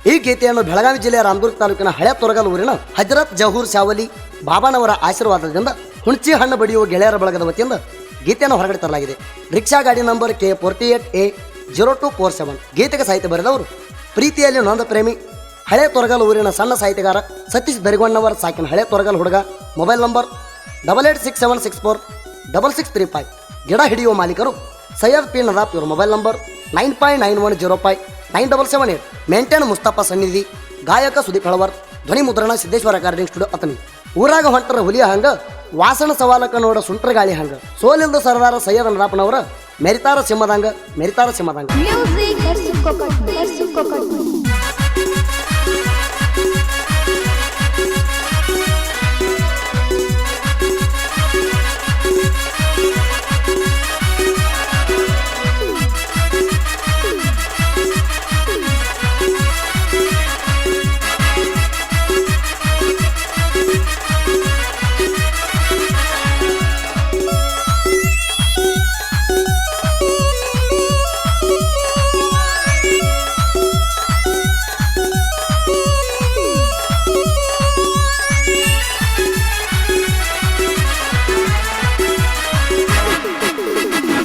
ಈ ಗೀತೆಯನ್ನು ಬೆಳಗಾವಿ ಜಿಲ್ಲೆಯ ರಾಮದುರ್ಗ ತಾಲೂಕಿನ ಹಳೆ ತೊರಗಲ್ ಊರಿನ ಹಜರತ್ ಜಹೂರ್ ಶಾವಲಿ ಬಾಬಾನವರ ಆಶೀರ್ವಾದದಿಂದ ಹುಣಚಿ ಹಣ್ಣು ಬಡಿಯುವ ಗೆಳೆಯರ ಬಳಗದ ವತಿಯಿಂದ ಗೀತೆಯನ್ನು ಹೊರಗಡೆ ತರಲಾಗಿದೆ. ರಿಕ್ಷಾ ಗಾಡಿ ನಂಬರ್ K48A0247. ಗೀತೆಗೆ ಸಾಹಿತ್ಯ ಬರೆದವರು ಪ್ರೀತಿಯಲ್ಲಿ ನೊಂದ ಪ್ರೇಮಿ ಹಳೆ ತೊರಗಲ್ ಊರಿನ ಸಣ್ಣ ಸಾಹಿತ್ಯಗಾರ ಸತೀಶ್ ದರಿಗೊಂಡವರ ಸಾಕಿನ ಹಳೆ ತೊರಗಲ್ ಹುಡುಗ. Mobile number 8867646635. ಗಿಡ ಹಿಡಿಯುವ ಮಾಲೀಕರು ಸೈಯದ್ ಪಿ ನದಾಪ್. ಇವರು ಮೊಬೈಲ್ ನಂಬರ್ 9591059778. ಮೇಂಟೇನ್ ಮುಸ್ತಫಾ ಸನ್ನಿಧಿ. ಗಾಯಕ ಸುದೀಪ್ ಹಳವರ್. ಧ್ವನಿ ಮುದ್ರಣ ಸಿದ್ದೇಶ್ವರ ರೆಕಾರ್ಡಿಂಗ್ ಸ್ಟುಡಿಯೋ ಅತನಿ. ಊರಾಗ ಹೊಂಟರ ಹುಲಿಯ ಹಂಗ ವಾಸನ ಸವಾಲಕ ನೋಡ ಸುಂಟ್ರ ಗಾಳಿ ಹಂಗ ಸೋಲಿಲ್ದ ಸರದಾರ ಸೈಯದ್ ನದಾಪನವರ ಮೆರಿತಾರ ಸಿಂಹದಂಗ ಮೆರಿತಾರ ಸಿಂಹದಂಗ.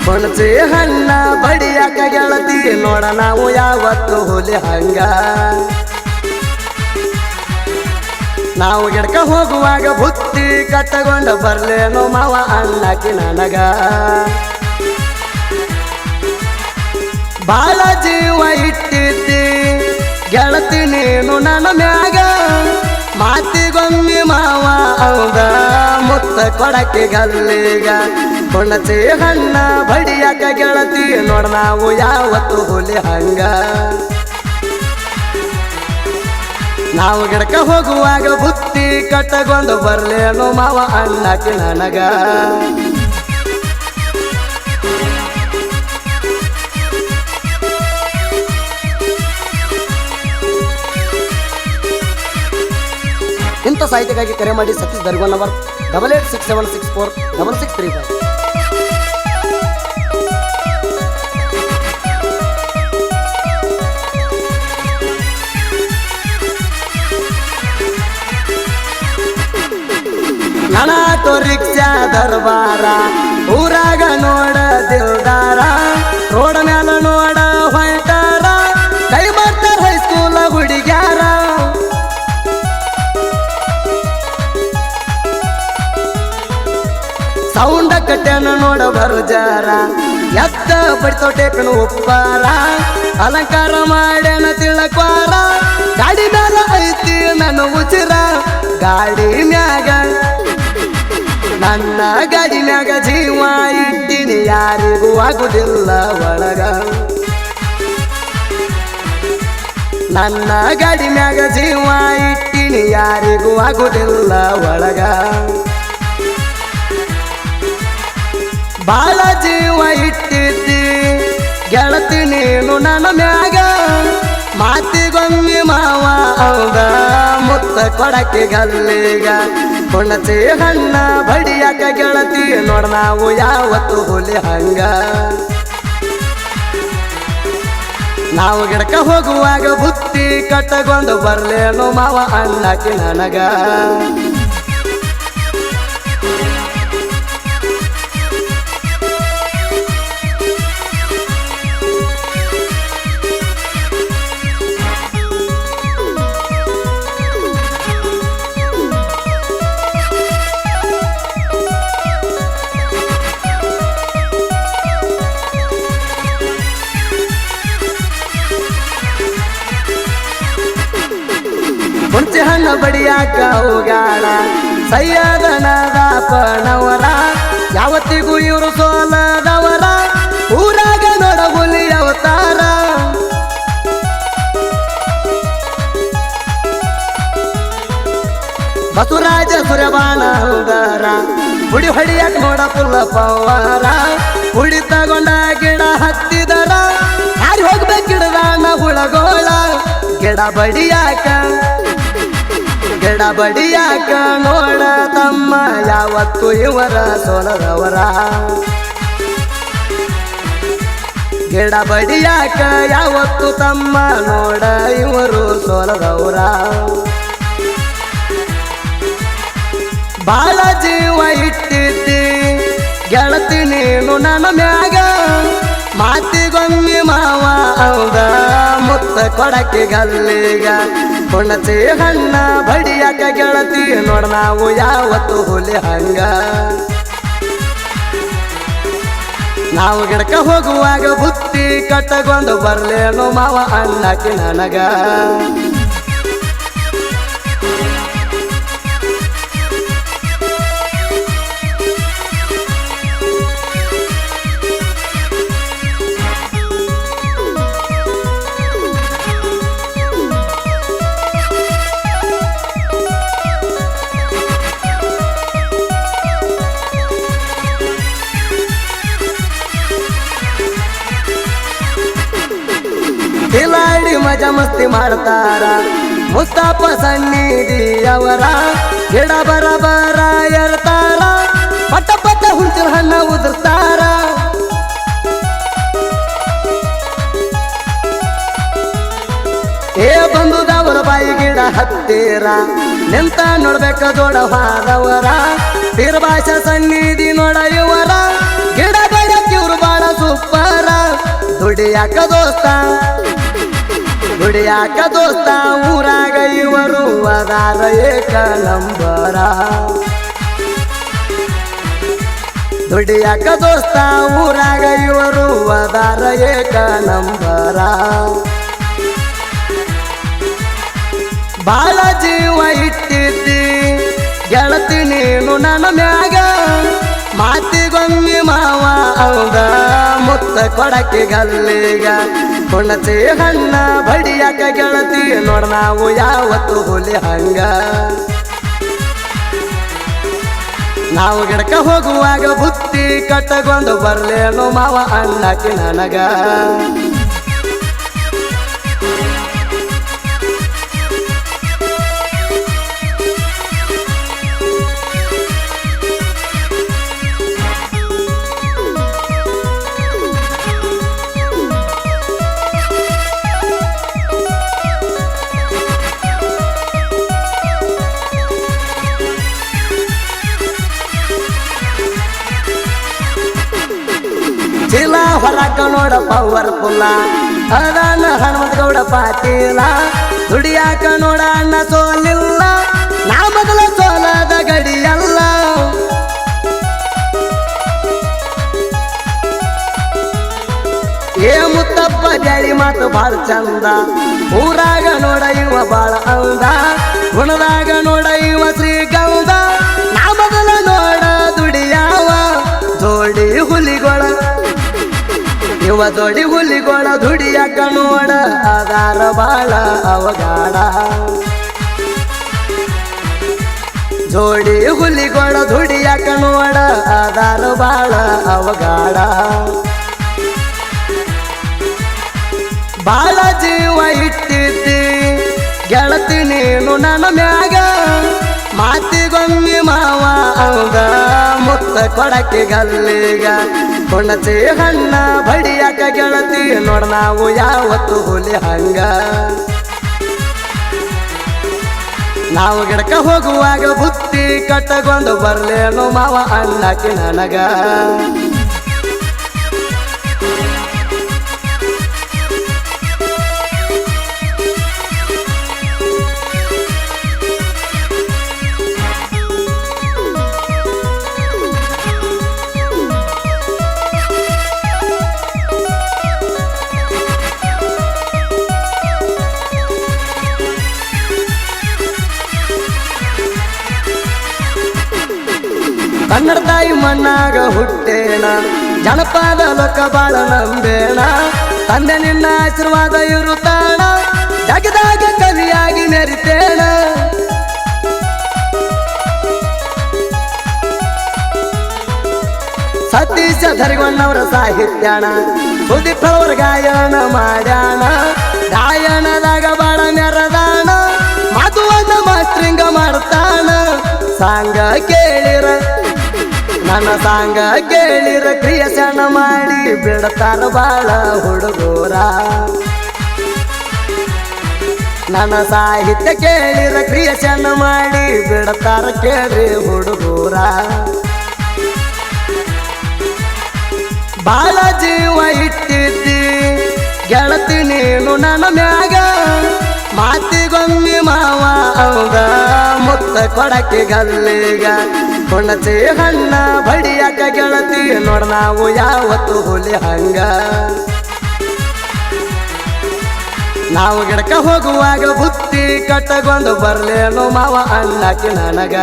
ಹುಣಸೆ ಹಣ್ಣ ಬಡಿಯಾಕ ಗೆಳತಿ ನೋಡ ನಾವು ಯಾವತ್ತು ಹುಲಿ ಹಂಗ. ನಾವು ಗಿಡಕ ಹೋಗುವಾಗ ಬುತ್ತಿ ಕಟ್ಟಗೊಂಡ ಬರ್ಲೇನೋ ಮಾವ ಅಣ್ಣಾಕಿ ನನಗ. ಬಾಳ ಜೀವ ಇಟ್ಟಿದ್ದಿ ಗೆಳತಿ ನೀನು ನನ್ನ ಮ್ಯಾಗ. ಮಾತಿಗೊಮ್ಮೆ ಮಾವ ಹೌದ ಮುತ್ತ ಕೊಡಕ್ಕೆ ಗಲ್ಲಿಗ. ಹುಣಸೆ ಹಣ್ಣ ಬಡಿಯಾಕ ಗೆಳತಿ ನೋಡ ನಾವು ಯಾವತ್ತು ಹುಲಿ ಹಂಗ. ನಾವು ಗಿಡಕ ಹೋಗುವಾಗ ಬುತ್ತಿ ಕಟ್ಟಗೊಂಡು ಬರ್ಲೇನು ಮಾವ ಅಣ್ಣಾಕಿ ನನಗ. ಇಂಥ ಸಾಹಿತ್ಯಕ್ಕಾಗಿ ಕರೆ ಮಾಡಿ ಸತೀಶ್ ದರ್ಗೋನವರ್ 8867646635. ನಾನಾಟೋ ರಿಕ್ಷಾ ದರ್ಬಾರ ಊರಾಗ ನೋಡ ದಿಲ್ದಾರ. ರೋಡ ಮ್ಯಾಲ ನೋಡ ಹೊಂಟಾರ ಕೈ ಬರ್ತಾರ ಹೈಸ್ಕೂಲ ಹುಡುಗ್ಯಾರ. ಸೌಂಡ ಕಟ್ಟೆನ ನೋಡ ಬರುಜಾರ ಎತ್ತ ಬಡಿತೋ ಟೇಪನ ಉಪ್ಪಾರ. ಅಲಂಕಾರ ಮಾಡ್ಯಾನ ತಿಳಕ್ವಾರ ಗಾಡಿ ಮ್ಯಾಲ ಐತಿ ನನ್ನ ಉಚಿರ. ಗಾಡಿ ಮ್ಯಾಗ ನನ್ನ ಗಾಡಿ ಮ್ಯಾಗ ಜೀವ ಇಟ್ಟಿನಿ ಯಾರಿಗೂ ಆಗುದಿಲ್ಲ ಒಳಗ. ನನ್ನ ಗಾಡಿ ಮ್ಯಾಗ ಜೀವ ಇಟ್ಟಿನಿ ಯಾರಿಗೂ ಆಗುದಿಲ್ಲ ಒಳಗ. ಬಾಳ ಜೀವ ಇಟ್ಟಿದ್ದಿ ಗೆಳತಿ ನೀನು ನನ್ನ ಮ್ಯಾಗ. ಮಾತಿಗೊಮ್ಮೆ ಮಾವ ಹೌದ ಮುತ್ತ ಕೊಡಕ್ಕೆ ಗಲ್ಲಿಗ. ಹುಣಸೆ ಹಣ್ಣ ಬಡಿಯಾಕ ಗೆಳತಿ ನೋಡ ನಾವು ಯಾವತ್ತು ಹುಲಿ ಹಂಗ. ನಾವು ಗಿಡಕ ಹೋಗುವಾಗ ಬುತ್ತಿ ಕಟ್ಟಗೊಂಡು ಬರ್ಲೇನು ಮಾವ ಅಣ್ಣಾಕಿ ನನಗ. ಹುಣಸೆ ಹಣ್ಣು ಬಡಿಯಾಕ ಹೋಗಾಳ ಸೈಯದ ನದಾಪನವರ. ಯಾವತ್ತಿಗೂ ಇವರು ಸೋಲದವರ ಊರಾಗ ನೋಡ ಹುಲಿ ಅವತಾರ. ಬಸವರಾಜ ಸುರಬಾನ ಹೌದಾರ ಹುಡಿ ಹೊಡಿಯಾಕ ನೋಡ ಪುಲ್ಲ ಪವಾರ. ಹುಡಿ ತಗೊಂಡ ಗಿಡ ಹತ್ತಿದರ ಹಾರಿ ಹೋಗ್ಬೇಕು ಗಿಡದಾನ ಹುಳಗೋಳ. ಗಿಡ ಬಡಿಯಾಕ ನೋಡ ತಮ್ಮ ಯಾವತ್ತು ಇವರ ಸೋಲದವರ. ಗಿಡ ಬಡಿಯಾಕ ಯಾವತ್ತು ತಮ್ಮ ನೋಡ ಇವರು ಕೊಡದವ್ರ ಬಾಳ ಜೀವ ಇಟ್ಟಿದ್ದಿ ಗೆಳತಿ ನೀನು ನನ್ನ ಮ್ಯಾಗ ಮಾತಿಗೊಮ್ಮೆ ಮಾವ ಹೌದ ಮುತ್ತ ಕೊಡಕ್ಕೆ ಗಲ್ಲಿಗ ಹುಣಚಿ ಹಣ್ಣ ಬಡಿಯಾಕ ಗೆಳತಿ ನೋಡ ನಾವು ಯಾವತ್ತು ಹುಲಿ ಹಂಗ ನಾವು ಗಿಡಕ ಹೋಗುವಾಗ ಬುತ್ತಿ ಕಟ್ಟಗೊಂಡು ಬರ್ಲೇನು ಮಾವ ಅನ್ನಕ್ಕೆ ನನಗ ಕಿಲಾಡಿ ಮಜಾ ಮಸ್ತಿ ಮಾಡ್ತಾರ ಮುಸ್ತಫ ಸನ್ನಿಧಿ ಅವರ ಗಿಡ ಬರ ಇರ್ತಾರ ಪಟ ಪಟ ಹುಂಚಿನ ಹಣ್ಣ ಉದುರ್ತಾರ ಏ ಬಂದುದವರ ಬಾಯಿ ಗಿಡ ಹತ್ತೀರ ನಿಂತ ನೋಡ್ಬೇಕ ದೊಡ್ಡ ಹಾದವರ ತೀರ್ಭಾಷ ಸನ್ನಿಧಿ ನೋಡ ಇವರ ಗಿಡ ಬಡಕಿವ್ರು ಬಾಳ ಸೂಪರ ದುಡಿಯಾಕ ದೋಸ್ತ ಊರಾಗ ಇವರು ಅದಾರ ಏಕ ನಂಬರ ದುಡಿಯಾಕ ದೋಸ್ತ ಊರಾಗ ಇವರು ಅದಾರ ಏಕ ನಂಬರ ಬಾಳ ಜೀವ ಇಟ್ಟಿದ್ದಿ ಗೆಳತಿ ನೀನು ನನ್ನ ಮ್ಯಾಗ ಮಾತಿಗೊಮ್ಮೆ ಮಾವ ಹೌದ ಮುತ್ತ ಕೊಡಕ್ಕೆ ಗಲ್ಲಿಗ ಹುಣಚಿ ಹಣ್ಣ ಬಡಿಯಾಕ ಗೆಳತಿ ನೋಡ ನಾವು ಯಾವತ್ತು ಹುಲಿ ಹಂಗ ನಾವು ಗಿಡಕ ಹೋಗುವಾಗ ಬುತ್ತಿ ಕಟ್ಟಗೊಂಡು ಬರ್ಲೇನು ಮಾವ ಅನ್ನಕ್ಕೆ ನನಗ ಚೀಲ ಹೊರಕ ನೋಡ ಪವರ್ಫುಲ್ಲ ಅದಾನ ಹನುಮಂತ ಗೌಡ ಪಾಟೀಲ ದುಡಿಯಾಕ ನೋಡ ಅಣ್ಣ ಸೋಲಿಲ್ಲ ನಾ ಮೊದಲ ಸೋಲದ ಗಡಿಯಲ್ಲ ಏ ಮುತ್ತಪ್ಪ ಜಾಳಿ ಮಾತು ಬಾಳ ಚಂದ ಊರಾಗ ನೋಡ ಇವ ಬಾಳ ಅಂದ ಗುಣದಾಗ ನೋಡ ಇವ ಶ್ರೀಗಂಧ ನಾ ಮೊದಲ ನೋಡ ದುಡಿಯಾವ ಜೋಡಿ ಹುಲಿಗೊಳ ಇವ ಜೋಡಿ ಹುಲಿಗೊಳ ದುಡಿಯಾಕ ನೋಡ ಆಧಾರ ಬಾಳ ಅವಗಾಡ ಜೋಡಿ ಹುಲಿಗೊಳ ದುಡಿಯಾಕ ನೋಡ ಆಧಾರ ಬಾಳ ಅವಗಾಡ ಬಾಳ ಜೀವ ಇಟ್ಟಿದ್ದಿ ಗೆಳತಿ ನೀನು ನನ್ನ ಮ್ಯಾಗ ಮಾತಿಗೊಮ್ಮೆ ಮಾವ ಹೌದ ಮುತ್ತ ಕೊಡಕ್ಕೆ ಗಲ್ಲಿಗ ಹುಣಚಿ ಹಣ್ಣ ಬಡಿಯಾಕ ಗೆಳತಿ ನೋಡ ನಾವು ಯಾವತ್ತು ಹುಲಿ ಹಂಗ ನಾವು ಗಿಡಕ ಹೋಗುವಾಗ ಬುತ್ತಿ ಕಟ್ಟಗೊಂಡು ಬರ್ಲೇನು ಮಾವ ಅನ್ನಕ್ಕೆ ನನಗ ಕನ್ನಡ ತಾಯಿ ಮಣ್ಣಾಗ ಹುಟ್ಟೇಣ ಜನಪದ ಲೋಕ ಬಾಳ ನಂಬೇಣ ತಂದೆ ನಿನ್ನ ಆಶೀರ್ವಾದ ಇರುತ್ತಾಣ ಜಗದಾಗ ಕವಿಯಾಗಿ ಮೆರಿತೇಣ ಸತೀಶ ಧರಿಗೊಂಡವರ ಸಾಹಿತ್ಯಣ ಸುದೀಪ್ ಅವರ ಗಾಯನ ಮಾಡ್ಯಾಣ ಗಾಯನದಾಗ ಬಾಳ ಮೆರದಾಣ ಮಧುವನ್ನ ಮಾಸ್ಟ್ರಿಂಗ ಮಾಡ್ತಾನ ಸಾಂಗ ಕೇಳಿರ ನನ್ನ ಸಾಂಗ ಕೇಳಿರ ಕ್ರಿಯೇಷನ್ ಮಾಡಿ ಬಿಡ್ತಾರ ಬಾಳ ಹುಡುಗೂರ ನನ್ನ ಸಾಹಿತ್ಯ ಕೇಳಿರ ಕ್ರಿಯೇಷನ್ ಮಾಡಿ ಬಿಡತಾರ ಕೇಳ್ರಿ ಹುಡುಗೂರ ಬಾಳ ಜೀವ ಇಟ್ಟಿದ್ದಿ ಗೆಳತಿ ನೀನು ನನ್ನ ಮ್ಯಾಗ ಮಾತಿಗೊಮ್ಮೆ ಮಾವ ಅವಂಗ ಮುತ್ತ ಕೊಡಕ್ಕೆ ಗಲ್ಲಿಗ ಹುಣಚಿ ಹಣ್ಣ ಬಡಿಯಾಕ ಗೆಳತಿ ನೋಡ ನಾವು ಯಾವತ್ತು ಹುಲಿ ಹಂಗ ನಾವು ಗಿಡಕ ಹೋಗುವಾಗ ಬುತ್ತಿ ಕಟ್ಟಗೊಂಡು ಬರ್ಲೇನು ಮಾವ ಅಣ್ಣಾಕಿ ನನಗ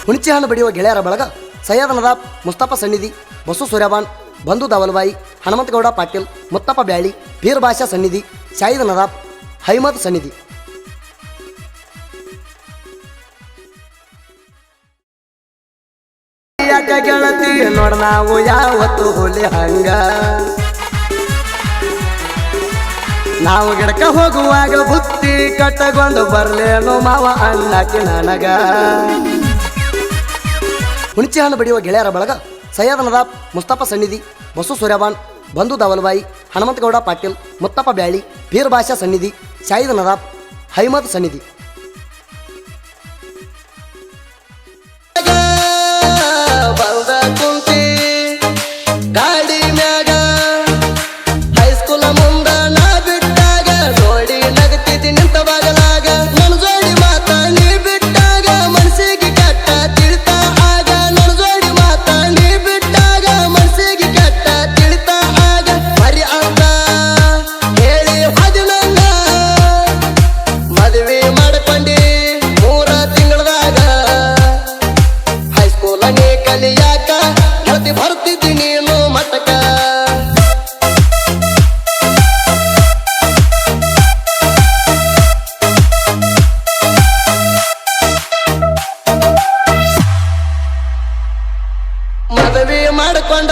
ಹುಣಚಿ ಹಣ್ಣು ಬಡಿಯುವ ಗೆಳೆಯರ ಬಳಗ ಸೈಯದ್ ನದಾಬ್ ಮುಸ್ತಫಾ ಸನ್ನಿಧಿ ಬಸು ಸೂರ್ಯಬಾನ್ ಬಂಧು ದಾವಲ್ಬಾಯಿ ಹನುಮಂತಗೌಡ ಪಾಟೀಲ್ ಮುತ್ತಪ್ಪ ಬ್ಯಾಳಿ ಪೀರ್ ಬಾಷಾ ಸನ್ನಿಧಿ ಶಾಹಿದ್ ನದಾಬ್ ಹೈಮದ್ ಸನ್ನಿಧಿ ಗೆಳತಿ ನೋಡ ನಾವು ಯಾವತ್ತು ಹುಲಿ ಹಂಗ ನಾವು ಗಿಡಕ ಹೋಗುವಾಗ ಬುತ್ತಿ ಕಟ್ಟಗೊಂಡು ಬರ್ಲೇನು ಮಾವ ಅಣ್ಣಾಕಿ ನನಗ ಹುಣಚಿ ಹಣ್ಣು ಬಡಿಯುವ ಗೆಳೆಯರ ಬಳಗ ಸೈಯದ್ ನದಾಬ್ ಮುಸ್ತಫಾ ಸನ್ನಿಧಿ ಬಸು ಸೂರ್ಯಬಾನ್ ಬಂಧು ದಾವಲ್ಬಾಯಿ ಹನುಮಂತಗೌಡ ಪಾಟೀಲ್ ಮುತ್ತಪ್ಪ ಬ್ಯಾಳಿ ಪೀರ್ ಬಾಷಾ ಸನ್ನಿಧಿ ಶಾಹಿದ್ ನದಾಬ್ ಹೈಮದ್ ಸನ್ನಿಧಿ ಮದುವೆ ಮಾಡಿಕೊಂಡ